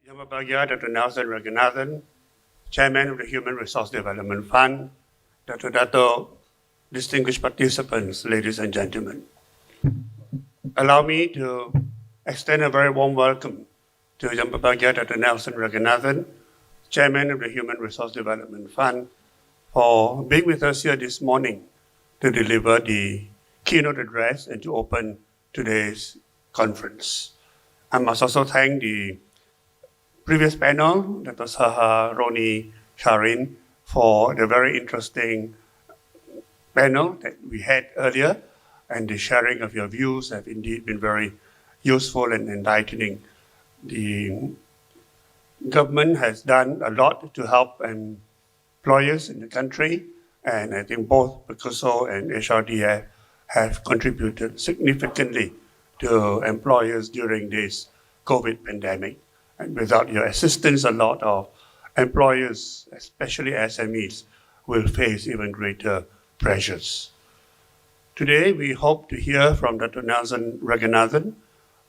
Yang berbahagia Dato Nelson Renganathan, Chairman of the Human Resource Development Fund, Dato, distinguished participants, ladies and gentlemen. Allow me to extend a very warm welcome to Yang berbahagia Dato Nelson Renganathan, Chairman of the Human Resource Development Fund, for being with us here this morning to deliver the keynote address and to open today's conference. I must also thank the previous panel, Dr. Saha, Roni, Sharin, for the very interesting panel that we had earlier, and the sharing of your views have indeed been very useful and enlightening. The government has done a lot to help employers in the country, and I think both PECOSO and HRDF have contributed significantly to employers during this COVID pandemic. And without your assistance, a lot of employers, especially SMEs, will face even greater pressures. Today, we hope to hear from Dato Nelson Renganathan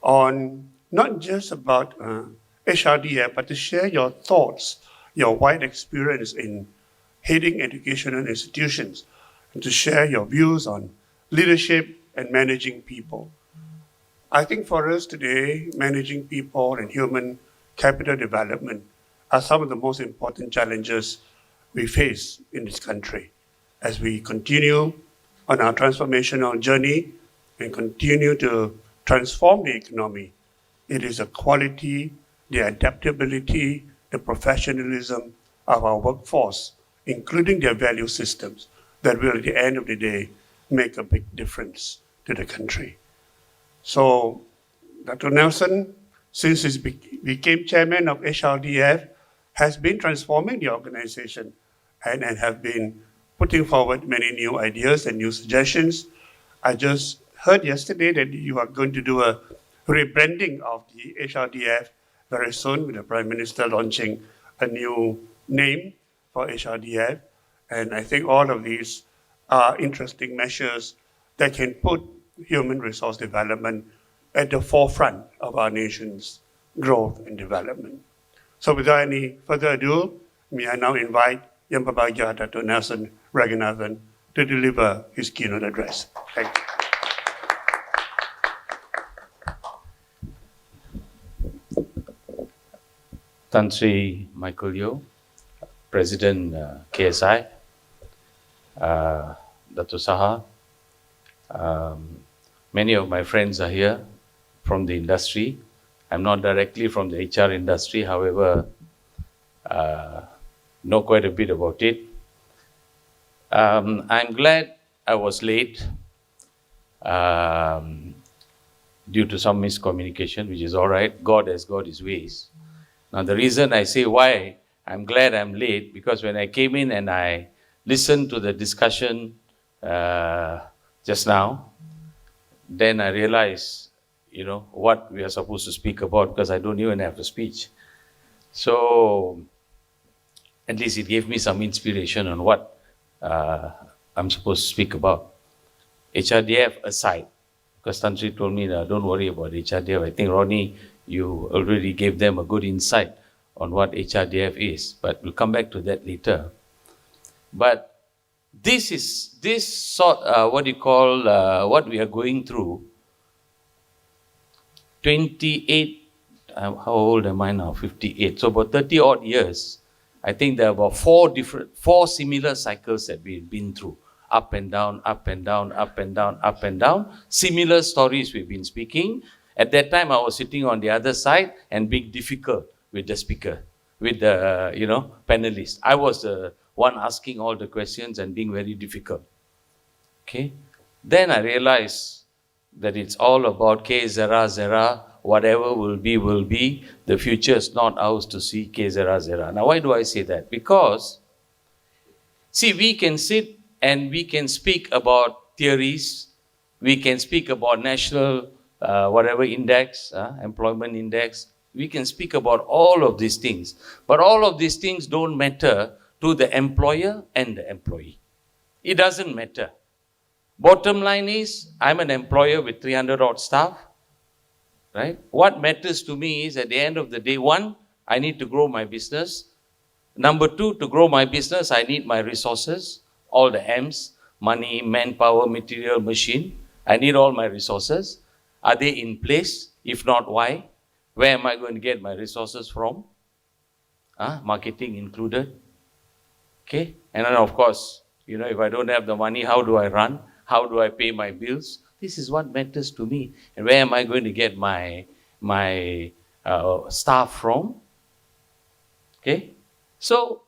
on not just about HRDF, but to share your thoughts, your wide experience in heading educational institutions, and to share your views on leadership and managing people. I think for us today, managing people and human capital development are some of the most important challenges we face in this country as we continue on our transformational journey and continue to transform the economy. It is the quality, the adaptability, the professionalism of our workforce, including their value systems, that will at the end of the day make a big difference to the country. So, Dr. Nelson, since he became chairman of HRDF, has been transforming the organization and have been putting forward many new ideas and new suggestions. I just heard yesterday that you are going to do a rebranding of the HRDF very soon, with the Prime Minister launching a new name for HRDF. And I think all of these are interesting measures that can put human resource development at the forefront of our nation's growth and development. So without any further ado, may I now invite Yang berbahagia Dato Nelson Renganathan to deliver his keynote address. Thank you. Tan Sri Michael Yeoh, President KSI, Dato Saha, many of my friends are here from the industry. I'm not directly from the HR industry, however, know quite a bit about it. I'm glad I was late due to some miscommunication, which is all right. God has got his ways. Now, the reason I say why I'm glad I'm late, because when I came in and I listened to the discussion just now, then I realized, what we are supposed to speak about, because I don't even have a speech. So, at least it gave me some inspiration on what I'm supposed to speak about. HRDF aside, because Tan Sri told me that don't worry about HRDF. I think, Ronnie, you already gave them a good insight on what HRDF is, but we'll come back to that later. But what we are going through, 28, how old am I now? 58. So about 30 odd years, I think there are about four similar cycles that we've been through. Up and down, up and down, up and down, up and down. Similar stories we've been speaking. At that time, I was sitting on the other side and being difficult with the speaker, with the, panelists. I was the one asking all the questions and being very difficult. Okay? Then I realized that it's all about K zera zera, whatever will be. The future is not ours to see, K zera zera. Now, why do I say that? Because, see, we can sit and we can speak about theories, we can speak about national index, employment index, we can speak about all of these things. But all of these things don't matter to the employer and the employee. It doesn't matter. Bottom line is, I'm an employer with 300 odd staff, right? What matters to me is, at the end of the day, one, I need to grow my business. Number two, to grow my business, I need my resources, all the M's, money, manpower, material, machine. I need all my resources. Are they in place? If not, why? Where am I going to get my resources from? Marketing included. Okay? And then of course, if I don't have the money, how do I run? How do I pay my bills? This is what matters to me. And where am I going to get my staff from? Okay? So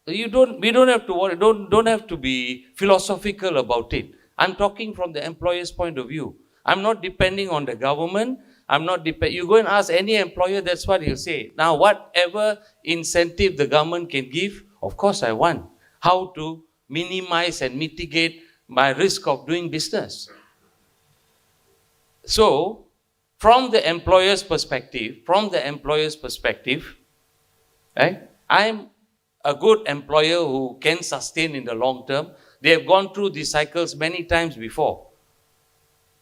we don't have to worry, don't have to be philosophical about it. I'm talking from the employer's point of view. I'm not depending on the government. You go and ask any employer, that's what he'll say. Now, whatever incentive the government can give, of course I want. How to minimize and mitigate my risk of doing business. So, from the employer's perspective, right, I'm a good employer who can sustain in the long term. They have gone through these cycles many times before.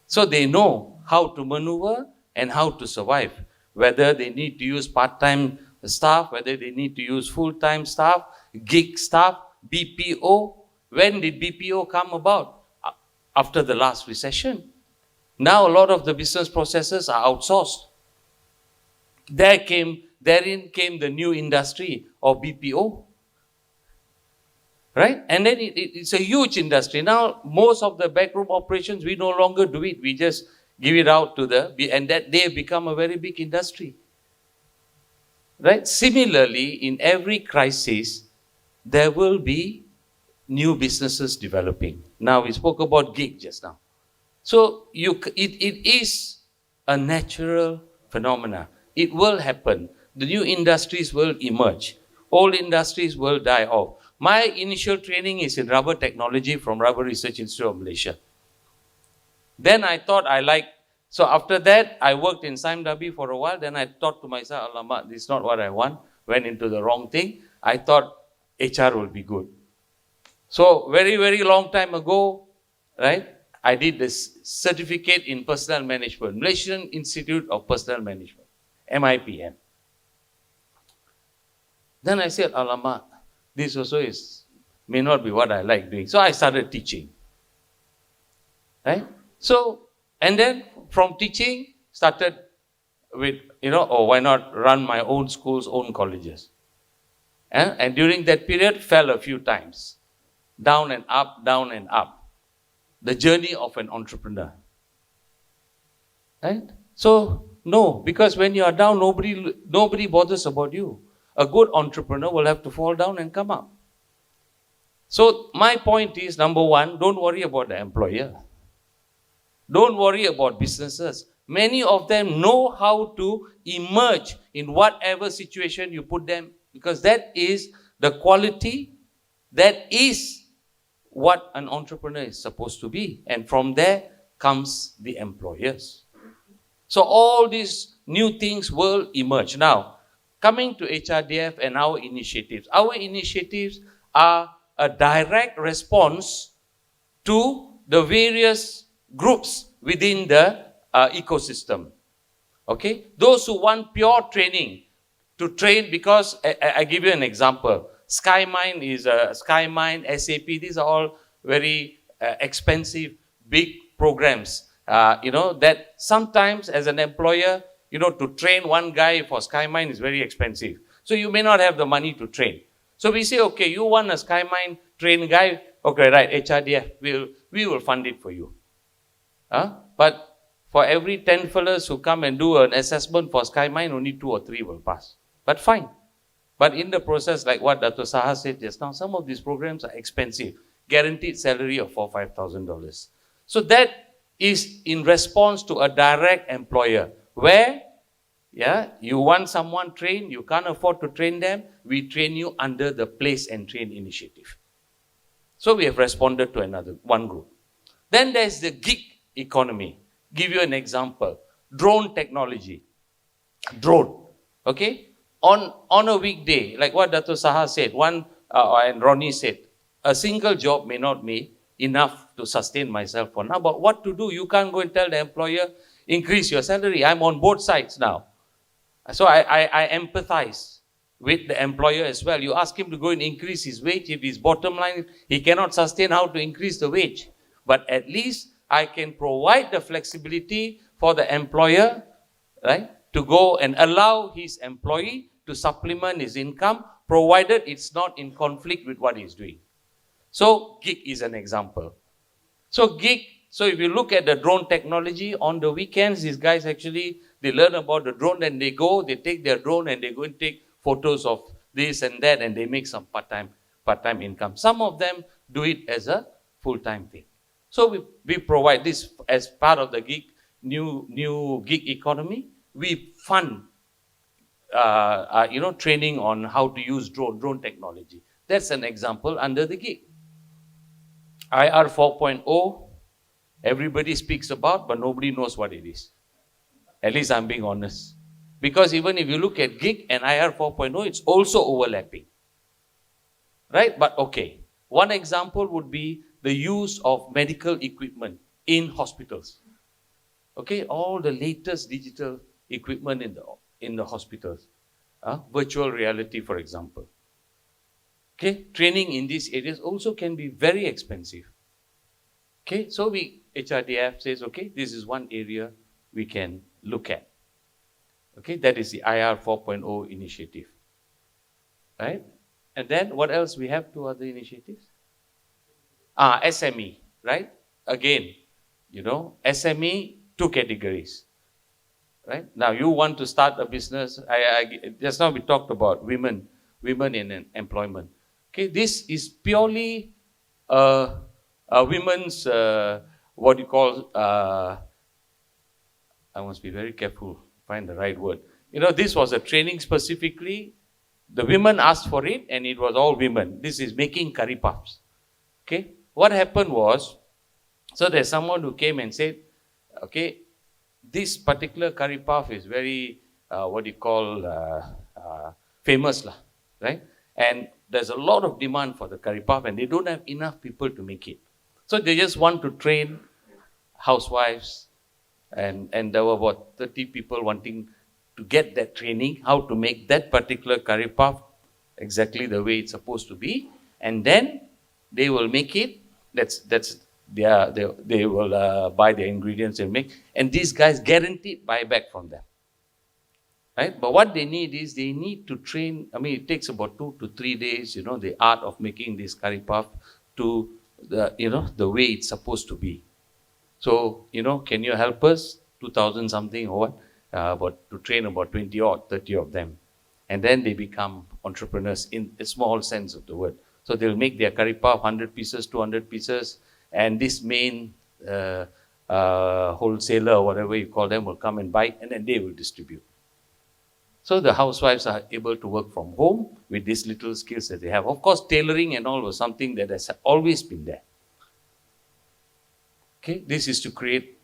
So they know how to maneuver and how to survive. Whether they need to use part-time staff, whether they need to use full-time staff, gig staff, BPO. When did BPO come about? After the last recession. Now a lot of the business processes are outsourced. Therein came the new industry of BPO. Right? And then it's a huge industry. Now, most of the backroom operations, we no longer do it. We just give it out and that they have become a very big industry. Right? Similarly, in every crisis, there will be new businesses developing. Now, we spoke about gig just now. So, it is a natural phenomena. It will happen. The new industries will emerge. Old industries will die off. My initial training is in rubber technology from Rubber Research Institute of Malaysia. Then I thought so after that, I worked in Sime Darby for a while. Then I thought to myself, alamak, this is not what I want. Went into the wrong thing. I thought HR will be good. So very, very long time ago, right, I did this certificate in personnel management, Malaysian Institute of Personnel Management, MIPM. Then I said, alamak, this also may not be what I like doing. So I started teaching. Right? So, and then from teaching, started with, why not run my own schools, own colleges. And during that period, fell a few times. Down and up, down and up. The journey of an entrepreneur. Right? So, no, because when you are down, nobody bothers about you. A good entrepreneur will have to fall down and come up. So my point is, number one, don't worry about the employer. Don't worry about businesses. Many of them know how to emerge in whatever situation you put them, because that is the quality, that is what an entrepreneur is supposed to be. And from there comes the employers. So all these new things will emerge. Now, coming to HRDF and our initiatives are a direct response to the various groups within the ecosystem. Okay? Those who want pure training, to train, because I give you an example. SkyMind, SAP, these are all very expensive, big programs. That sometimes as an employer, to train one guy for SkyMind is very expensive. So you may not have the money to train. So we say, okay, you want a SkyMind trained guy? Okay, right, HRDF, we will fund it for you. But for every 10 fellas who come and do an assessment for SkyMind, only 2 or 3 will pass. But fine. But in the process, like what Dato Saha said just now, some of these programs are expensive. Guaranteed salary of $4,000 to $5,000. So that is in response to a direct employer, where you want someone trained, you can't afford to train them, we train you under the Place and Train initiative. So we have responded to one group. Then there's the gig economy. Give you an example. Drone technology. Drone. Okay? On a weekday, like what Dato Saha said, and Ronnie said, a single job may not be enough to sustain myself for now. But what to do? You can't go and tell the employer, increase your salary. I'm on both sides now. So I empathize. with the employer as well. You ask him to go and increase his wage. If his bottom line, he cannot sustain how to increase the wage. But at least I can provide the flexibility for the employer, right, to go and allow his employee to supplement his income, provided it's not in conflict with what he's doing. So gig is an example. So if you look at the drone technology, on the weekends, these guys actually, they learn about the drone and they take their drone and they go and take photos of this and that, and they make some part-time income. Some of them do it as a full-time thing. So we provide this as part of the new gig economy. We fund training on how to use drone technology. That's an example under the gig. IR 4.0, everybody speaks about, but nobody knows what it is. At least I'm being honest. Because even if you look at gig and IR 4.0, it's also overlapping. Right? But okay. One example would be the use of medical equipment in hospitals. Okay? All the latest digital equipment in the hospitals. Virtual reality, for example. Okay? Training in these areas also can be very expensive. Okay? So HRDF says, okay, this is one area we can look at. Okay, that is the IR 4.0 initiative. Right? And then what else we have? Two other initiatives? SME, right? Again, SME, two categories. Right? Now you want to start a business. Just now we talked about women in employment. Okay, this is purely women's, I must be very careful, find the right word. This was a training specifically. The women asked for it and it was all women. This is making curry puffs. Okay, what happened was, so there's someone who came and said, okay, this particular curry puff is very, famous, right? And there's a lot of demand for the curry puff and they don't have enough people to make it. So they just want to train housewives, and there were about 30 people wanting to get that training, how to make that particular curry puff exactly the way it's supposed to be, and then they will make it. They will buy the ingredients and make, and these guys guaranteed buyback from them. Right? But what they need is they need to train. It takes about 2 to 3 days, the art of making this curry puff to the way it's supposed to be. So, can you help us? 2,000 something or what? But to train about 20 or 30 of them. And then they become entrepreneurs in a small sense of the word. So they'll make their curry puff, 100 pieces, 200 pieces, and this main wholesaler or whatever you call them will come and buy, and then they will distribute. So the housewives are able to work from home with these little skills that they have. Of course, tailoring and all was something that has always been there. Okay, this is to create,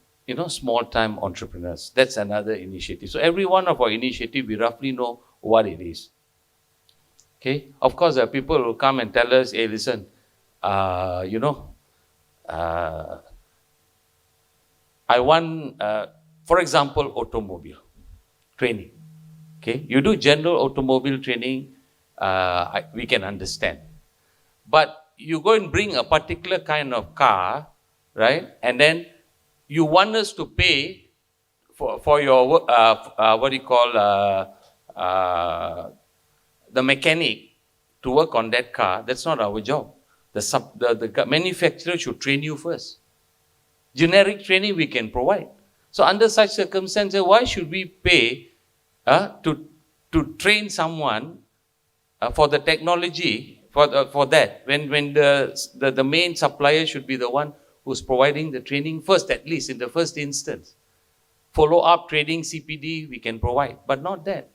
small-time entrepreneurs. That's another initiative. So every one of our initiatives, we roughly know what it is. Okay, of course, there are people who come and tell us, hey, listen, I want, for example, automobile training. Okay, you do general automobile training, we can understand. But you go and bring a particular kind of car, right? And then you want us to pay for your the mechanic to work on that car. That's not our job. The manufacturer should train you first. Generic training we can provide. So under such circumstances, why should we pay to train someone for the technology for that when the main supplier should be the one who's providing the training first, at least in the first instance. Follow-up training, CPD, we can provide, but not that.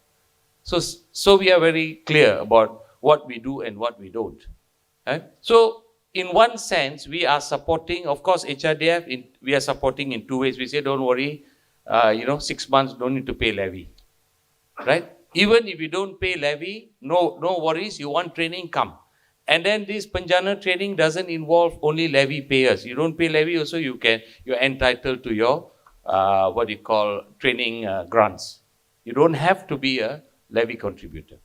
So we are very clear about what we do and what we don't. Right? So in one sense, we are supporting, of course, HRDF, we are supporting in two ways. We say, don't worry, 6 months, don't need to pay levy. Right? Even if you don't pay levy, no worries, you want training, come. And then this Penjana training doesn't involve only levy payers. You don't pay levy also, you're entitled to your, training grants. You don't have to be a levy contributor.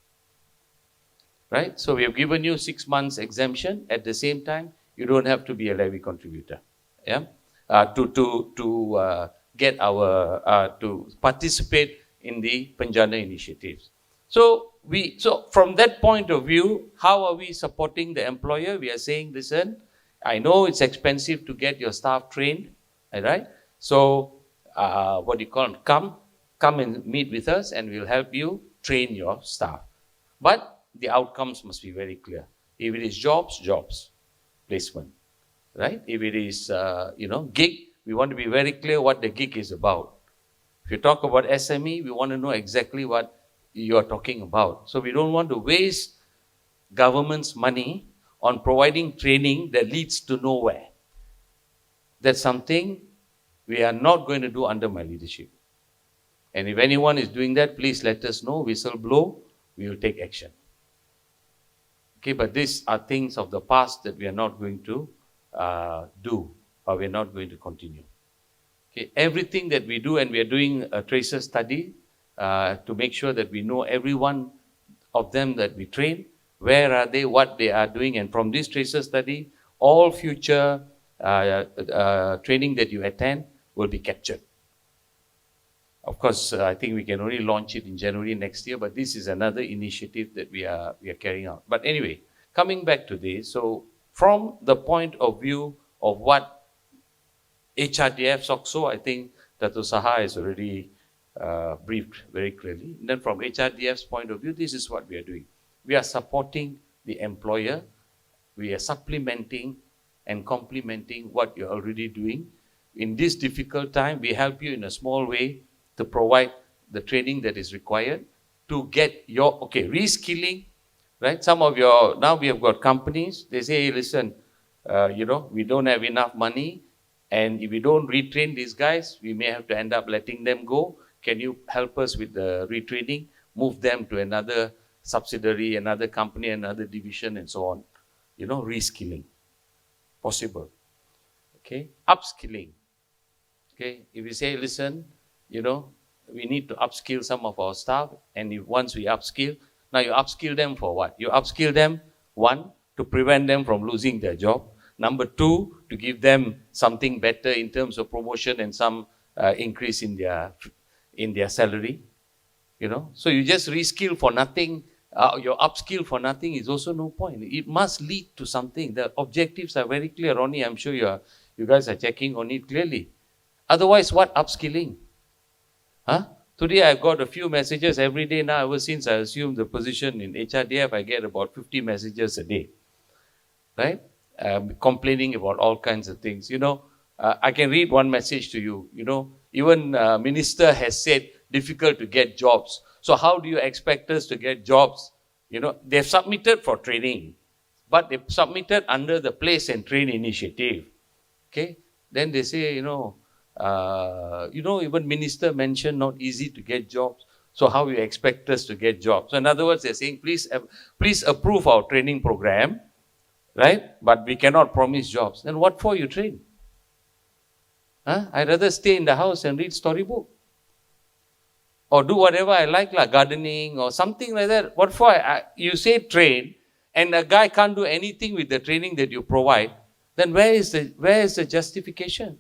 right? So we have given you 6 months exemption. At the same time, you don't have to be a levy contributor, yeah, to get our to participate in the Penjana initiatives. So from that point of view, how are we supporting the employer? We are saying, listen, I know it's expensive to get your staff trained, all right? So what do you call it? Come and meet with us, and we'll help you train your staff. But the outcomes must be very clear. If it is jobs, placement, right? If it is gig, we want to be very clear what the gig is about. If you talk about SME, we want to know exactly what you are talking about. So we don't want to waste government's money on providing training that leads to nowhere. That's something we are not going to do under my leadership. And if anyone is doing that, please let us know. Whistle blow, we will take action. Okay, but these are things of the past that we are not going to do, or we are not going to continue. Okay, everything that we do, and we are doing a tracer study to make sure that we know every one of them that we train, where are they, what they are doing, and from this tracer study, all future training that you attend will be captured. Of course, I think we can only launch it in January next year, but this is another initiative that we are carrying out. But anyway, coming back to this, so from the point of view of what HRDF SOCSO, I think Dato Saha has already briefed very clearly. And then from HRDF's point of view, this is what we are doing. We are supporting the employer. We are supplementing and complementing what you're already doing. In this difficult time, we help you in a small way to provide the training that is required to get your, reskilling, right? Some of your, now we have got companies, they say, hey, listen, we don't have enough money, and if we don't retrain these guys, we may have to end up letting them go. Can you help us with the retraining, move them to another subsidiary, another company, another division, and so on? Reskilling, possible. Okay, upskilling. Okay, if you say, listen, we need to upskill some of our staff, and once we upskill, now you upskill them for what? You upskill them, one, to prevent them from losing their job. Number two, to give them something better in terms of promotion and some increase in their salary. So you just reskill for nothing, your upskill for nothing is also no point. It must lead to something. The objectives are very clear. Ronnie, I'm sure you guys are checking on it clearly. Otherwise, what upskilling? Today I've got a few messages every day now. Ever since I assumed the position in HRDF, I get about 50 messages a day, right? Complaining about all kinds of things. I can read one message to you. Even minister has said difficult to get jobs. So how do you expect us to get jobs? They've submitted for training, but they've submitted under the Place and Train initiative. Okay, then they say, even minister mentioned not easy to get jobs. So how you expect us to get jobs? So in other words, they're saying, please approve our training program, right? But we cannot promise jobs. Then what for you train? I'd rather stay in the house and read storybook. Or do whatever I like gardening or something like that. What for? You say train, and a guy can't do anything with the training that you provide. Then where is the justification?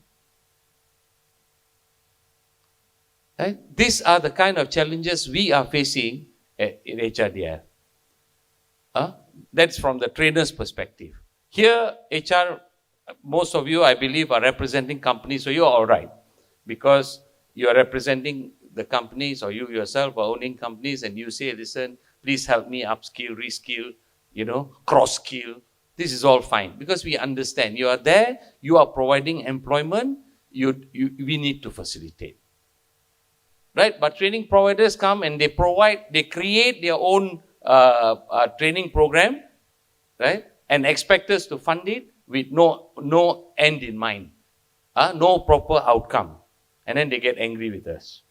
Right? These are the kind of challenges we are facing in HRDF. That's from the trainer's perspective. Here, HR, most of you, I believe, are representing companies, so you're all right. Because you are representing the companies, or you yourself are owning companies, and you say, listen, please help me upskill, reskill, cross-skill. This is all fine. Because we understand. You are there, you are providing employment, we need to facilitate. Right? But training providers come and they create their own training program, right? And expect us to fund it with no end in mind, no proper outcome. And then they get angry with us.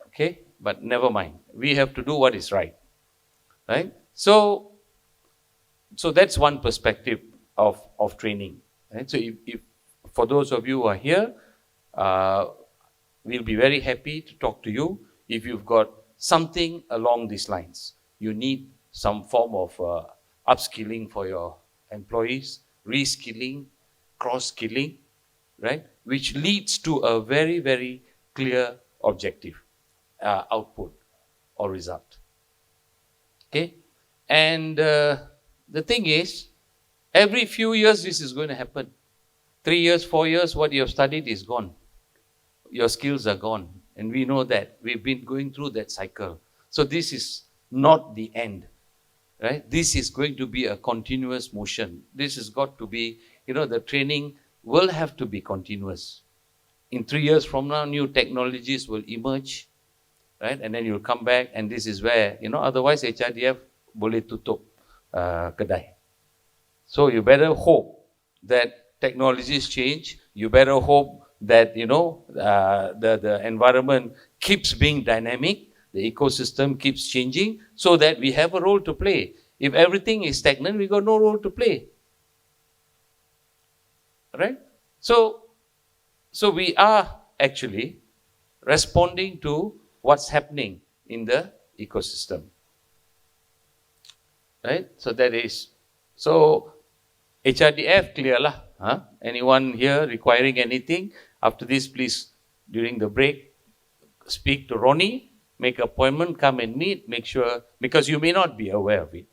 Okay? But never mind. We have to do what is right. Right? So that's one perspective of training. Right? So if for those of you who are here, we'll be very happy to talk to you if you've got something along these lines. You need some form of upskilling for your employees, reskilling, cross-skilling, right? Which leads to a very, very clear objective, output or result. Okay? And the thing is, every few years this is going to happen. 3 years, 4 years, what you have studied is gone. Your skills are gone. And we know that. We've been going through that cycle. So this is not the end. Right? This is going to be a continuous motion. This has got to be, the training will have to be continuous. In 3 years from now, new technologies will emerge, right? And then you'll come back, and this is where, otherwise HRDF boleh tutup kedai. So you better hope that technologies change. You better hope that, the environment keeps being dynamic. The ecosystem keeps changing so that we have a role to play. If everything is stagnant, we got no role to play. Right? So we are actually responding to what's happening in the ecosystem. Right? So HRDF, clear lah. Huh? Anyone here requiring anything? After this, please, during the break, speak to Ronnie. Make an appointment, come and meet, make sure, because you may not be aware of it.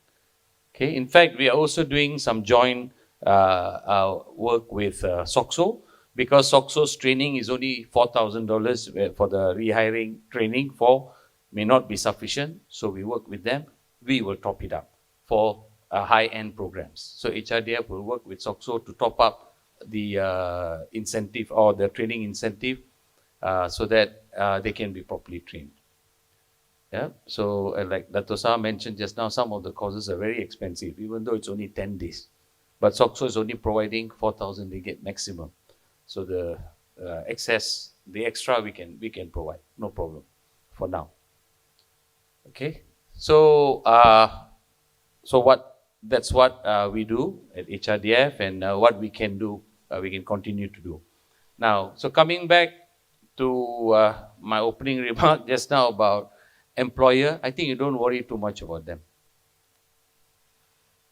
Okay. In fact, we are also doing some joint work with SOXO, because SOXO's training is only $4,000 for the rehiring training may not be sufficient. So we work with them. We will top it up for high-end programs. So HRDF will work with SOXO to top up the incentive or the training incentive so that they can be properly trained. Yeah, so like Dato Sah mentioned just now, some of the courses are very expensive, even though it's only 10 days. But SOXO is only providing 4,000 ringgit maximum. So the extra we can provide, no problem for now. Okay, so that's what we do at HRDF, and what we can do, we can continue to do. Now, so coming back to my opening remark just now about employer, I think you don't worry too much about them.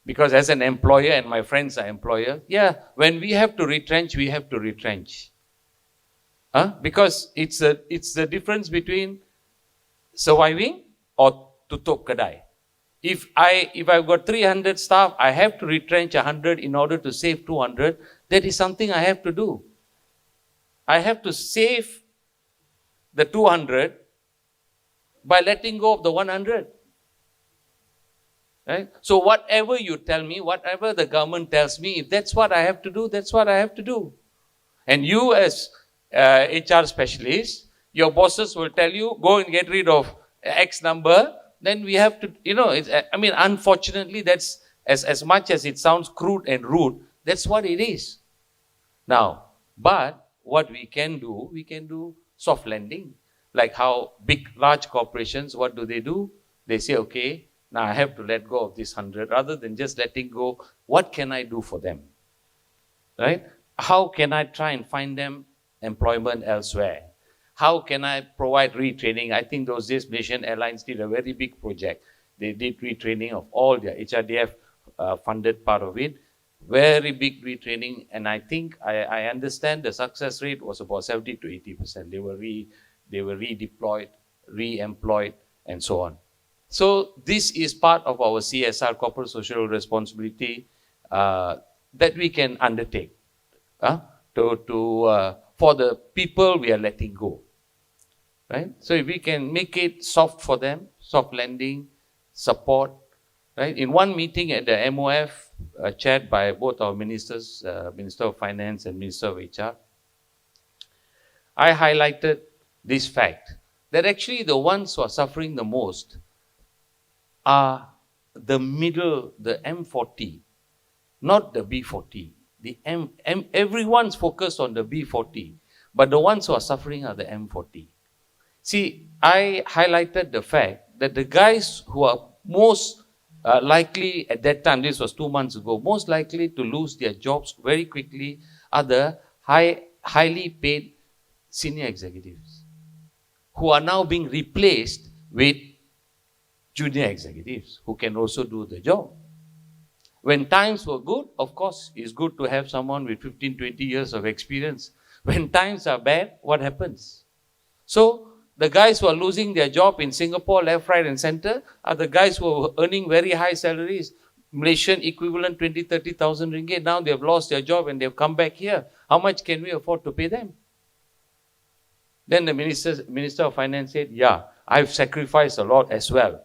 Because as an employer, and my friends are employer, yeah, when we have to retrench, we have to retrench. Because it's the difference between surviving or tutup kedai. If I've got 300 staff, I have to retrench 100 in order to save 200. That is something I have to do. I have to save the 200 by letting go of the 100. Right? So whatever you tell me, whatever the government tells me, if that's what I have to do, that's what I have to do. And you as HR specialist, your bosses will tell you, go and get rid of X number, then we have to, unfortunately, that's, as much as it sounds crude and rude, that's what it is. Now, but what we can do soft landing. Like how large corporations, what do? They say, okay, now I have to let go of this 100. Rather than just letting go, what can I do for them? Right? How can I try and find them employment elsewhere? How can I provide retraining? I think those days Malaysian Airlines did a very big project. They did retraining of all their HRDF funded part of it. Very big retraining. And I think, I understand the success rate was about 70 to 80%. They were redeployed, re-employed, and so on. So this is part of our CSR, corporate social responsibility, that we can undertake for the people we are letting go. Right? So if we can make it soft for them, soft landing, support. Right? In one meeting at the MOF, chaired by both our ministers, Minister of Finance and Minister of HR, I highlighted this fact that actually the ones who are suffering the most are the middle, the M40, not the B40. Everyone's focused on the B40, but the ones who are suffering are the M40. See, I highlighted the fact that the guys who are most likely at that time, this was 2 months ago, most likely to lose their jobs very quickly are the highly paid senior executives who are now being replaced with junior executives who can also do the job. When times were good, of course, it's good to have someone with 15, 20 years of experience. When times are bad, what happens? So, the guys who are losing their job in Singapore, left, right, and center, are the guys who are earning very high salaries. Malaysian equivalent 20, 30,000 ringgit. Now they have lost their job and they've come back here. How much can we afford to pay them? Then the Minister of Finance said, yeah, I've sacrificed a lot as well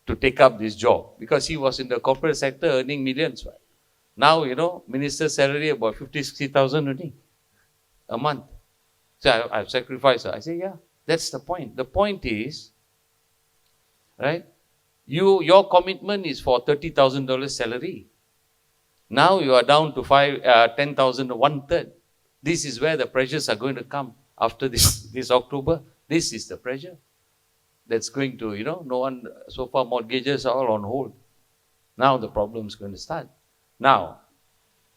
to take up this job, because he was in the corporate sector earning millions. Right? Now, minister's salary about 50, 60,000 only a month. So I've sacrificed. I say, yeah, that's the point. The point is, right, your commitment is for $30,000 salary. Now you are down to 10,000, 1/3. This is where the pressures are going to come after this October. This is the pressure that's going to, no one, so far mortgages are all on hold. Now the problem is going to start. Now,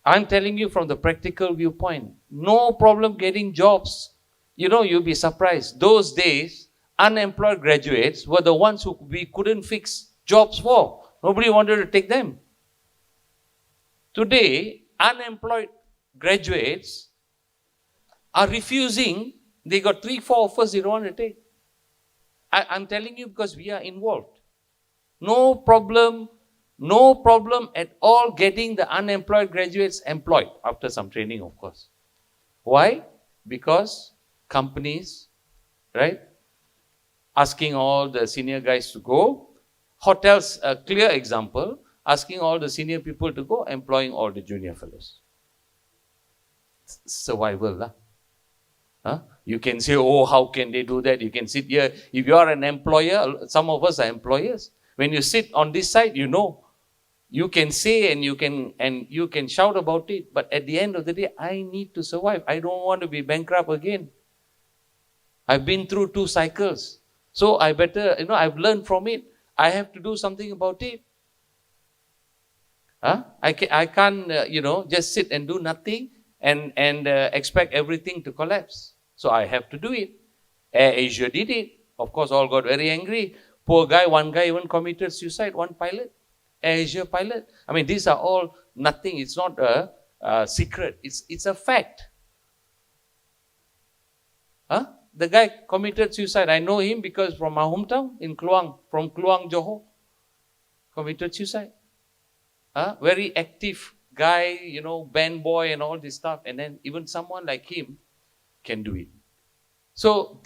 I'm telling you from the practical viewpoint, no problem getting jobs. You'll be surprised. Those days, unemployed graduates were the ones who we couldn't fix jobs for. Nobody wanted to take them. Today, unemployed graduates are refusing. They got 3, 4 offers they don't want to take. I'm telling you because we are involved. No problem at all getting the unemployed graduates employed after some training, of course. Why? Because companies, right, asking all the senior guys to go. Hotels, a clear example, asking all the senior people to go, employing all the junior fellows. Survival, lah. Huh? You can say, oh, how can they do that? You can sit here. If you are an employer, some of us are employers. When you sit on this side, you can say and you can shout about it. But at the end of the day, I need to survive. I don't want to be bankrupt again. I've been through 2 cycles. So I better, I've learned from it. I have to do something about it. Huh? I can't, just sit and do nothing and expect everything to collapse. So I have to do it. Air Asia did it. Of course, all got very angry. Poor guy, one guy even committed suicide, one pilot. Air Asia pilot. I mean, these are all nothing. It's not a secret. It's a fact. Huh? The guy committed suicide. I know him because from my hometown in Kluang, from Kluang, Johor. Committed suicide. Very active guy, band boy and all this stuff. And then even someone like him can do it. So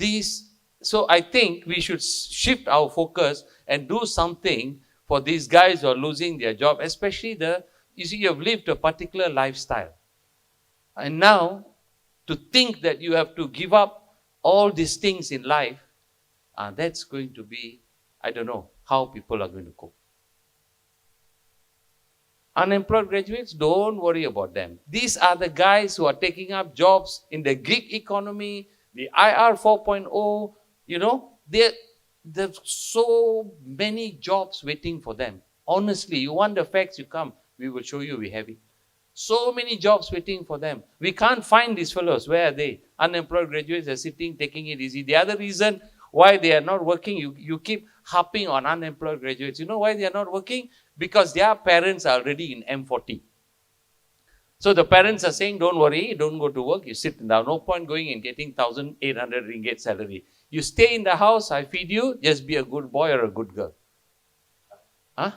I think we should shift our focus and do something for these guys who are losing their job, especially you have lived a particular lifestyle. And now, to think that you have to give up all these things in life, that's going to be, I don't know how people are going to cope. Unemployed graduates, don't worry about them. These are the guys who are taking up jobs in the gig economy, the IR 4.0, there's so many jobs waiting for them. Honestly, you want the facts, you come. We will show you we have it. So many jobs waiting for them. We can't find these fellows. Where are they? Unemployed graduates are sitting, taking it easy. The other reason why they are not working, you keep harping on unemployed graduates. You know why they are not working? Because their parents are already in M40. So the parents are saying, don't worry, don't go to work, you sit down. No point going and getting 1,800 ringgit salary. You stay in the house, I feed you, just be a good boy or a good girl. Huh?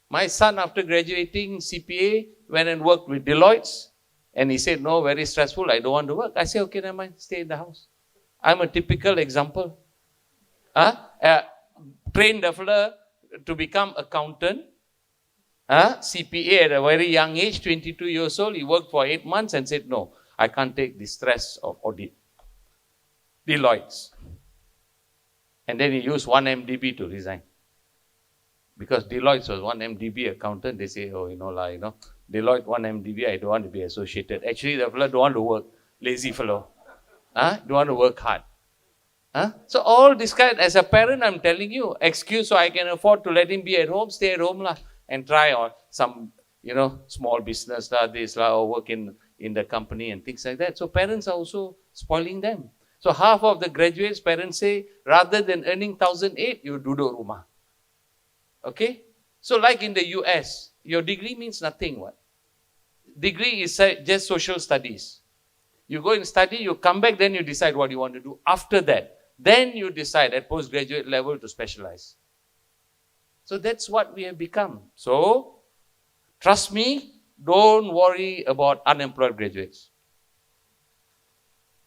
My son, after graduating CPA, went and worked with Deloitte, and he said, no, very stressful, I don't want to work. I said, okay, never mind, stay in the house. I'm a typical example. Trained the fella to become accountant, CPA at a very young age, 22 years old. He worked for 8 months and said, no, I can't take the stress of audit. Deloitte. And then he used 1MDB to resign. Because Deloitte was 1MDB accountant, they say, Deloitte 1MDB, I don't want to be associated. Actually, the fellow don't want to work. Lazy fellow. Don't want to work hard. So all this kind, as a parent, I'm telling you, excuse so I can afford to let him be at home, stay at home lah, and try on some, small business or work in the company and things like that. So parents are also spoiling them. So half of the graduates, parents say, rather than earning 1,008, you duduk rumah. Okay? So like in the US, your degree means nothing. What? Degree is just social studies. You go and study, you come back, then you decide what you want to do. After that, then you decide at postgraduate level to specialize. So that's what we have become. So, trust me, don't worry about unemployed graduates.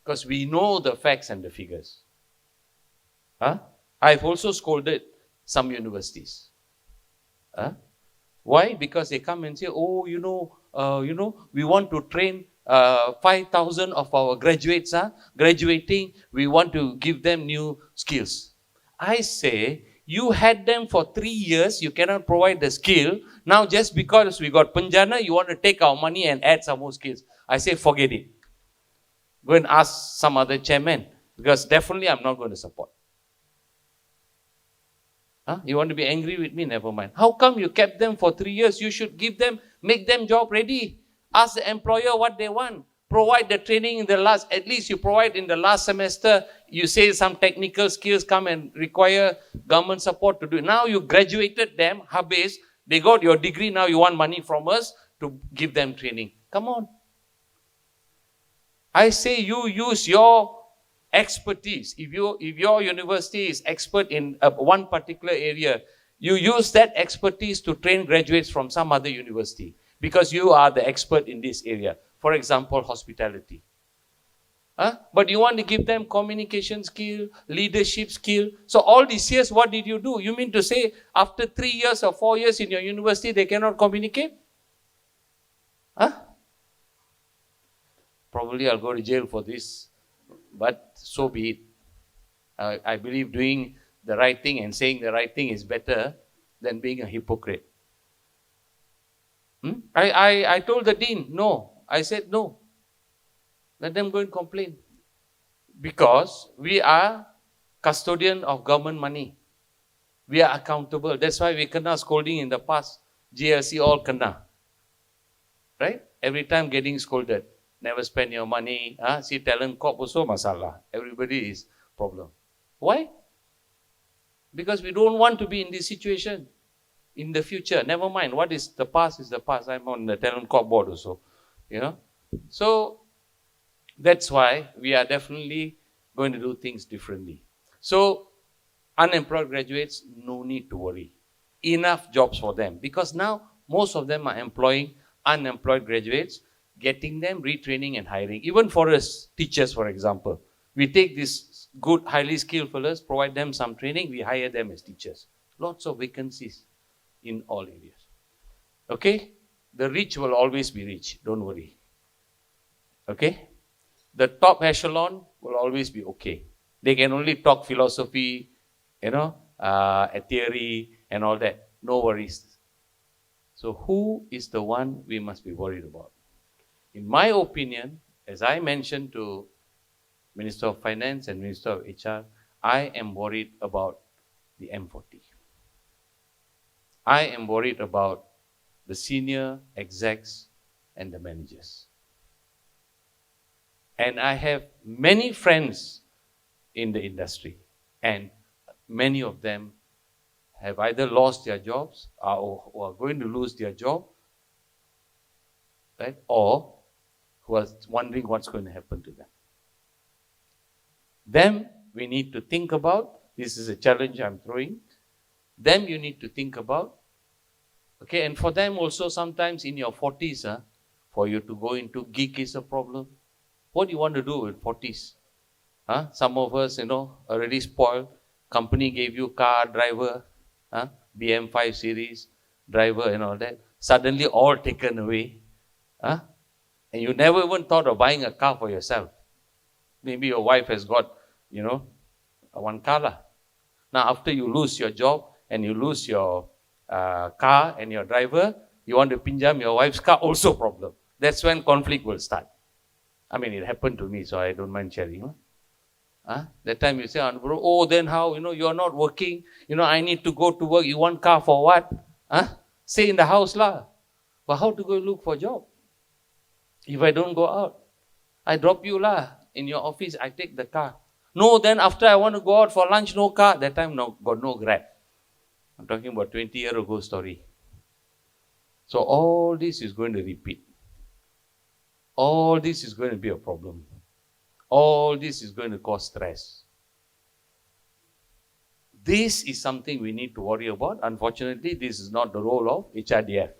Because we know the facts and the figures. I've also scolded some universities. Why? Because they come and say, oh, we want to train 5,000 of our graduates graduating. We want to give them new skills. I say, you had them for 3 years. You cannot provide the skill. Now, just because we got Punjana, you want to take our money and add some more skills. I say, forget it. Go and ask some other chairman. Because definitely I'm not going to support. You want to be angry with me? Never mind. How come you kept them for 3 years? You should give them, make them job ready. Ask the employer what they want. Provide the training in the last, at least you provide in the last semester. You say some technical skills come and require government support to do it. Now you graduated them, habis, they got your degree, now you want money from us to give them training. Come on. I say you use your expertise. If your university is expert in one particular area, you use that expertise to train graduates from some other university because you are the expert in this area. For example, hospitality. But you want to give them communication skill, leadership skill. So all these years, what did you do? You mean to say after 3 years or 4 years in your university, they cannot communicate? Probably I'll go to jail for this. But so be it. I believe doing the right thing and saying the right thing is better than being a hypocrite. I told the dean, no. I said no. Let them go and complain. Because we are custodian of government money. We are accountable. That's why we kena scolding in the past. GLC all kena. Right? Every time getting scolded. Never spend your money. See, talent corp also masalah. Everybody is problem. Why? Because we don't want to be in this situation in the future. Never mind. What is the past is the past. I'm on the talent corp board also. So that's why we are definitely going to do things differently. So unemployed graduates, no need to worry. Enough jobs for them. Because now most of them are employing unemployed graduates, getting them, retraining and hiring. Even for us, teachers, for example. We take these good, highly skilled fellows, provide them some training, we hire them as teachers. Lots of vacancies in all areas. Okay? The rich will always be rich. Don't worry. Okay? The top echelon will always be okay. They can only talk philosophy, a theory and all that. No worries. So who is the one we must be worried about? In my opinion, as I mentioned to Minister of Finance and Minister of HR, I am worried about the M40. I am worried about the senior execs and the managers. And I have many friends in the industry, and many of them have either lost their jobs or are going to lose their job, right? Or who are wondering what's going to happen to them. Them we need to think about. This is a challenge I'm throwing. Them you need to think about. Okay, and for them also sometimes in your 40s, for you to go into gig is a problem. What do you want to do with 40s? Some of us, already spoiled. Company gave you car, driver, BM5 series, driver and all that. Suddenly all taken away. And you never even thought of buying a car for yourself. Maybe your wife has got, one car. Now after you lose your job and you lose your car and your driver, you want to pinjam your wife's car, also problem. That's when conflict will start. I mean, it happened to me, so I don't mind sharing. That time you say, oh, then how, you're not working, I need to go to work, you want car for what? Stay in the house lah. But how to go look for a job? If I don't go out, I drop you lah. In your office, I take the car. No, then after I want to go out for lunch, no car. That time, no, got no Grab. I'm talking about 20 years ago story. So all this is going to repeat. All this is going to be a problem. All this is going to cause stress. This is something we need to worry about. Unfortunately, this is not the role of HRDF.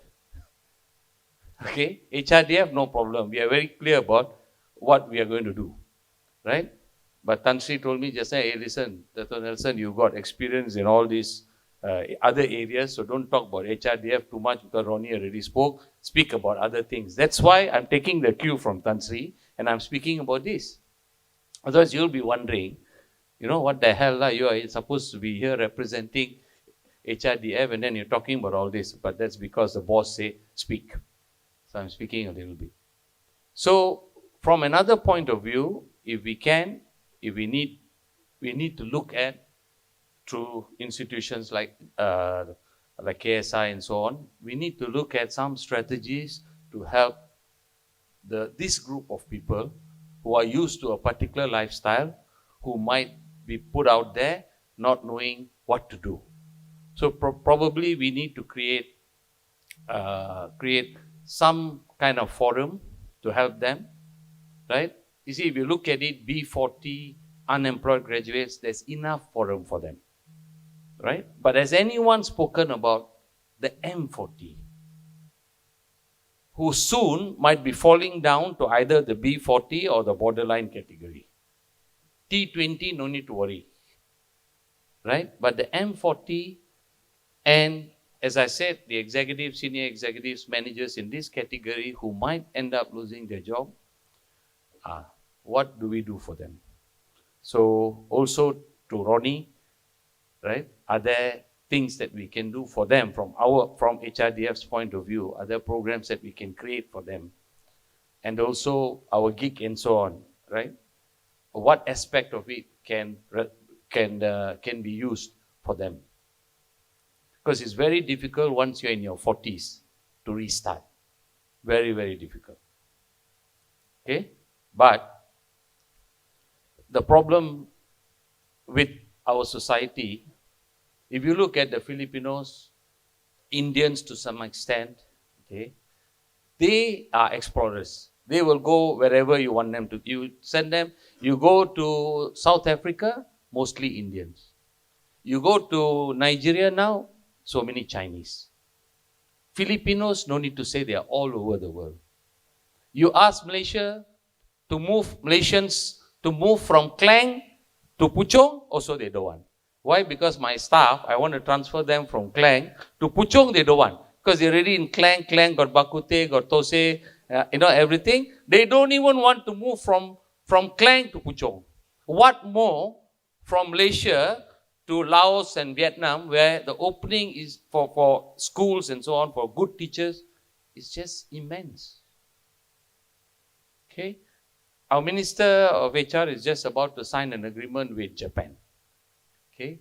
Okay? HRDF, no problem. We are very clear about what we are going to do. Right? But Tan Sri told me just now, hey, listen, Dato Nelson, you've got experience in all these other areas, so don't talk about HRDF too much because Ronnie already spoke. Speak about other things. That's why I'm taking the cue from Tan Sri and I'm speaking about this. Otherwise, you'll be wondering, what the hell, you are supposed to be here representing HRDF and then you're talking about all this. But that's because the boss said, speak. So I'm speaking a little bit. So from another point of view, if we need to look at through institutions like KSI and so on, we need to look at some strategies to help this group of people who are used to a particular lifestyle, who might be put out there not knowing what to do. So probably we need to create some kind of forum to help them, right? You see, if you look at it, B40 unemployed graduates, there's enough forum for them, right? But has anyone spoken about the M40, who soon might be falling down to either the B40 or the borderline category? T20, no need to worry, right? But the M40 and, as I said, the executives, senior executives, managers in this category who might end up losing their job, what do we do for them? So also to Ronnie, right? Are there things that we can do for them from HRDF's point of view? Are there programs that we can create for them? And also our gig and so on, right? What aspect of it can be used for them? Because it's very difficult once you're in your 40s to restart. Very, very difficult. Okay? But the problem with our society, if you look at the Filipinos, Indians to some extent, okay, they are explorers. They will go wherever you want them to. You send them, you go to South Africa, mostly Indians. You go to Nigeria now, so many Chinese. Filipinos, no need to say, they are all over the world. You ask Malaysians to move from Klang to Puchong, also they don't want. Why? Because my staff, I want to transfer them from Klang to Puchong, they don't want. Because they're already in Klang, got Bakute, got Tose, everything. They don't even want to move from Klang to Puchong. What more from Malaysia to Laos and Vietnam, where the opening is for schools and so on, for good teachers, is just immense. Okay? Our Minister of HR is just about to sign an agreement with Japan. Okay?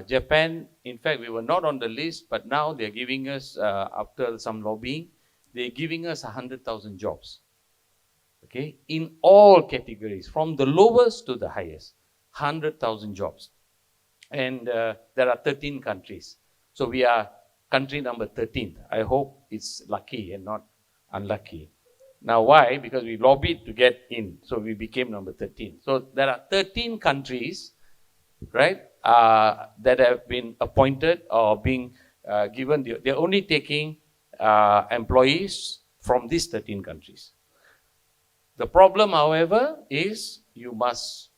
Japan, in fact, we were not on the list, but now they're giving us, after some lobbying, they're giving us 100,000 jobs. Okay? In all categories, from the lowest to the highest, 100,000 jobs. And there are 13 countries. So we are country number 13th. I hope it's lucky and not unlucky. Now why? Because we lobbied to get in. So we became number 13. So there are 13 countries, right, that have been appointed or being given. They're only taking employees from these 13 countries. The problem, however, is you must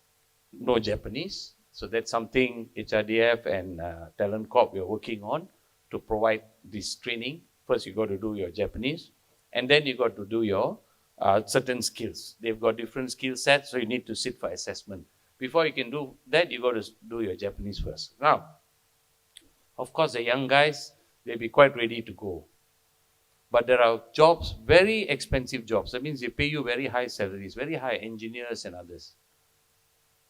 know Japanese. So that's something HRDF and Talent Corp we are working on to provide this training. First, you got to do your Japanese, and then you got to do your certain skills. They've got different skill sets, so you need to sit for assessment. Before you can do that, you got to do your Japanese first. Now, of course, the young guys, they'll be quite ready to go. But there are jobs, very expensive jobs. That means they pay you very high salaries, very high engineers and others,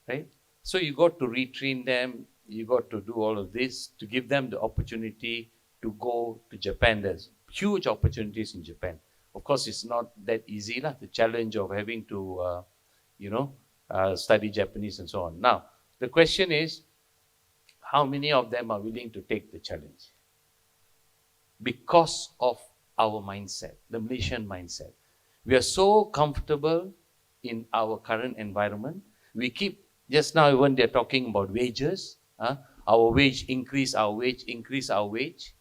right? So you got to retrain them, you got to do all of this to give them the opportunity to go to Japan. There's huge opportunities in Japan. Of course, it's not that easy, the challenge of having to, study Japanese and so on. Now, the question is, how many of them are willing to take the challenge? Because of our mindset, the Malaysian mindset. We are so comfortable in our current environment. We keep, just now when they're talking about wages, our wage increase, our wage increase, our wage.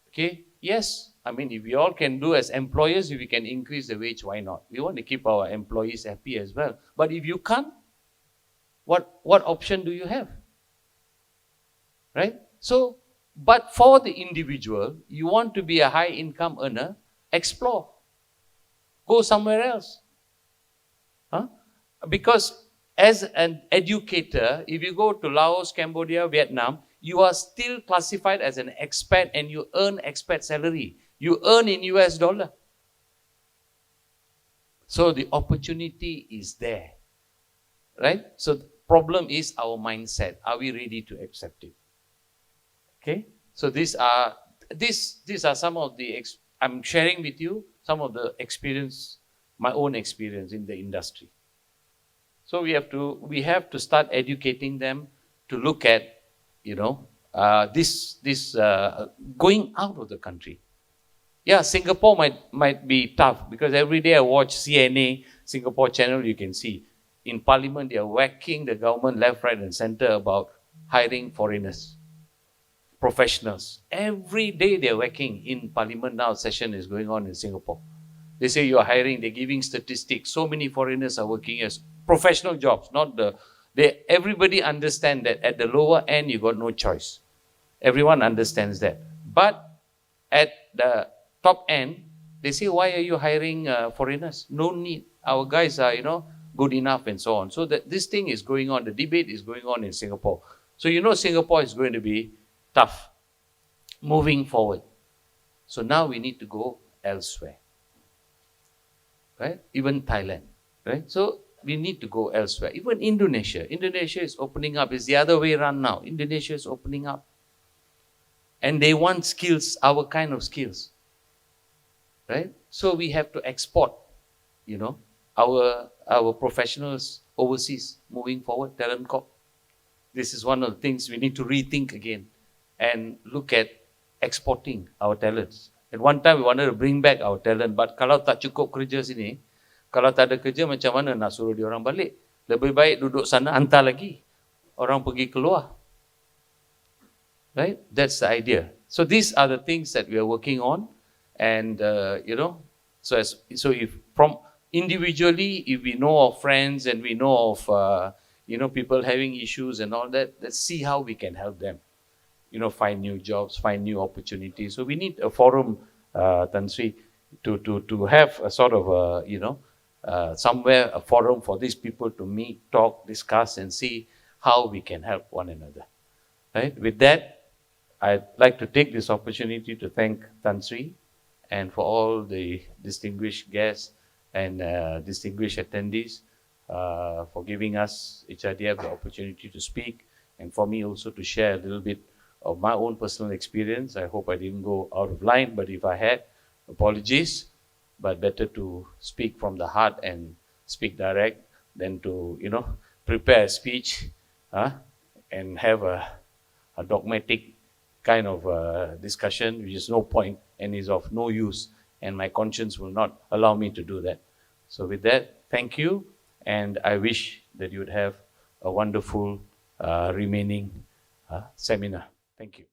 Okay, yes, I mean, if we all can do as employers, if we can increase the wage, why not? We want to keep our employees happy as well. But if you can't, what option do you have? Right? So, but for the individual, you want to be a high income earner, explore. Go somewhere else. Because as an educator, if you go to Laos, Cambodia, Vietnam, you are still classified as an expat and you earn expat salary. You earn in US dollar. So the opportunity is there. Right? So the problem is our mindset. Are we ready to accept it? Okay? So these are some of the, I'm sharing with you some of the experience, my own experience in the industry. So we have to start educating them to look at, this going out of the country. Yeah, Singapore might be tough because every day I watch CNA, Singapore channel, you can see. In Parliament, they are whacking the government left, right and center about hiring foreigners, professionals. Every day they are whacking in Parliament now, session is going on in Singapore. They say you are hiring, they're giving statistics. So many foreigners are working as professional jobs, everybody understand that at the lower end, you got no choice. Everyone understands that. But at the top end, they say, why are you hiring foreigners? No need. Our guys are, good enough and so on. So this thing is going on. The debate is going on in Singapore. So Singapore is going to be tough moving forward. So now we need to go elsewhere. Right? Even Thailand. Right? So we need to go elsewhere. Even Indonesia. Indonesia is opening up. It's the other way around now. Indonesia is opening up. And they want skills, our kind of skills. Right? So we have to export, our professionals overseas moving forward, talent corp. This is one of the things we need to rethink again and look at exporting our talents. At one time, we wanted to bring back our talent, but kalau tak cukup kerja sini, kalau tak ada kerja, macam mana nak suruh dia orang balik? Lebih baik duduk sana, hantar lagi. Orang pergi keluar. Right? That's the idea. So these are the things that we are working on. And, so if from individually, if we know of friends and we know of, people having issues and all that, let's see how we can help them. Find new jobs, find new opportunities. So we need a forum, Tan Sri, to have a sort of, somewhere a forum for these people to meet, talk, discuss, and see how we can help one another. Right? With that, I'd like to take this opportunity to thank Tan Sri and for all the distinguished guests and distinguished attendees for giving us, HRDF, the opportunity to speak, and for me also to share a little bit of my own personal experience. I hope I didn't go out of line, but if I had, apologies. But better to speak from the heart and speak direct than to, prepare a speech and have a dogmatic kind of discussion, which is no point and is of no use. And my conscience will not allow me to do that. So with that, thank you. And I wish that you would have a wonderful remaining seminar. Thank you.